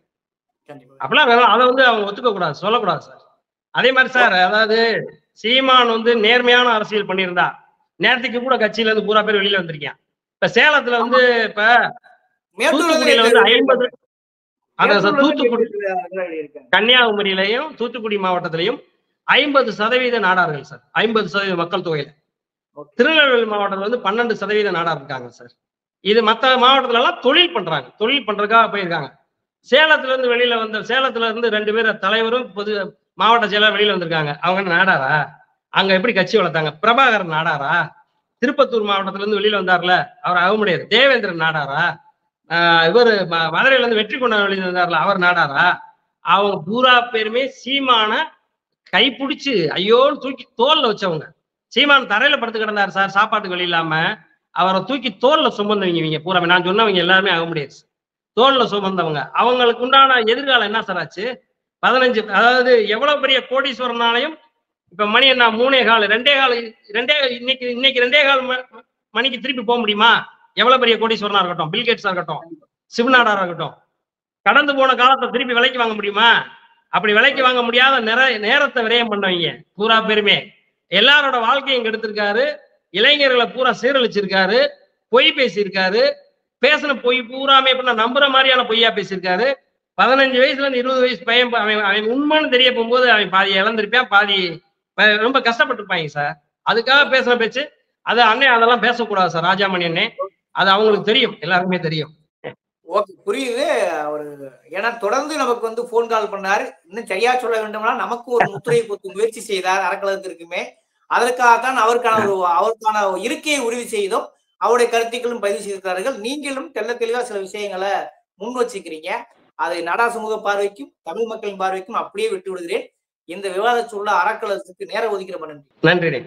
Speaker 1: அப்படிலாம் அதை வந்து அவங்க ஒத்துக்க கூடாது, சொல்லக்கூடாது சார். அதே மாதிரி சார், அதாவது சீமான் வந்து நேர்மையான அரசியல் பண்ணியிருந்தா நேரத்துக்கு கூட கட்சியில இருந்து பூரா பேர் வெளியில வந்திருக்கேன். இப்ப சேலத்துல வந்து இப்ப தூத்துக்குடியில வந்து 50 தூத்துக்குடி கன்னியாகுமரியிலையும் தூத்துக்குடி மாவட்டத்திலையும் 50% நாடார்கள் சார். 50% மக்கள் தொகையில. திருநெல்வேலி மாவட்டத்தில் வந்து 12% நாடார் இருக்காங்க சார். இது மற்ற மாவட்டத்துல எல்லாம் தொழில் பண்றாங்க, தொழில் பண்றதுக்காக போயிருக்காங்க. சேலத்துல இருந்து வெளியில வந்த சேலத்துல இருந்து 2 பேர் தலைவரும் பொது மாவட்ட செயலர் வெளியில வந்திருக்காங்க. அவங்க நாடாரா? அங்க எப்படி கட்சி வளர்த்தாங்க? பிரபாகரன் நாடாரா? திருப்பத்தூர் மாவட்டத்துல இருந்து வெளியில வந்தார்ல, அவர் ஆக முடியாது. தேவேந்திரன் நாடாரா? இவர் மதுரையில இருந்து வெற்றி கொண்டாட வெளியில வந்தார்ல, அவர் நாடாரா? அவங்க பூரா பேருமே சீமான கைப்பிடிச்சு ஐயோன்னு தூக்கி தோல்ல வச்சவங்க. சீமான் தரையில படுத்து கிடந்தார் சார், சாப்பாட்டுக்கு வழி இல்லாம. அவரை தூக்கி தோல்ல சுமந்தவங்க பூரா. நான் சொன்னவங்க எல்லாருமே ஆக முடியாது. தோல்ல சுமந்தவங்க. அவங்களுக்கு உண்டான எதிர்காலம் என்ன சார் ஆச்சு? 15, அதாவது எவ்வளவு பெரிய கோடீஸ்வரனாலையும் இப்ப மணி என்ன 3:15 இன்னைக்கு 2:15 மணிக்கு திருப்பி போக முடியுமா? எவ்வளவு பெரிய கோடீஸ்வரனா இருக்கட்டும், பில்கேட்ஸா இருக்கட்டும், சிவநாடாரா இருக்கட்டும், கடந்து போன காலத்தை திருப்பி விலைக்கு வாங்க முடியுமா? அப்படி விலைக்கு வாங்க முடியாத நேரத்தை விரயம் பண்ணவங்க பூரா பேருமே. எல்லாரோட வாழ்க்கையும் கெடுத்திருக்காரு. இளைஞர்களை பூரா சீரழிச்சிருக்காரு. பொய் பேசியிருக்காரு. பேசின பொய் பூராமே நம்புற மாதிரியான பொய்யா பேசியிருக்காரு. 15 வயசுல இருந்து 20 வயசு பையன் அவன் உண்மைன்னு தெரிய போகும்போது அவன் பாதி இழந்திருப்பான், பாதி ரொம்ப கஷ்டப்பட்டிருப்பாங்க சார். அதுக்காக பேசுற பேச்சு அது அண்ணே அதெல்லாம் பேசக்கூடாது சார். ராஜாமணி அண்ணே, அது அவங்களுக்கு தெரியும், எல்லாருக்குமே தெரியும்.
Speaker 3: ஓகே, புரியுது. அவரு ஏன்னா தொடர்ந்து நமக்கு வந்து போன் கால் பண்ணாரு. இன்னும் சரியா சொல்ல வேண்டும்னா நமக்கு ஒரு முத்திரையை குத்து முயற்சி செய்தார் அறக்கலகத்திற்குமே. அதற்காகத்தான் அவருக்கான இருக்கையை உறுதி செய்தோம். அவருடைய கருத்துக்களும் பதிவு செய்திருக்கிறார்கள். நீங்களும் தெள்ள தெளிவா சில விஷயங்களை முன் வச்சுக்கிறீங்க. அதை நாடா சமூக பார்வைக்கும் தமிழ் மக்களின் பார்வைக்கும் அப்படியே விட்டு விடுகிறேன். இந்த விவாதத்துள்ள அறக்கலகத்துக்கு நேரம் ஒதுக்கிற நன்றி.
Speaker 1: நன்றி.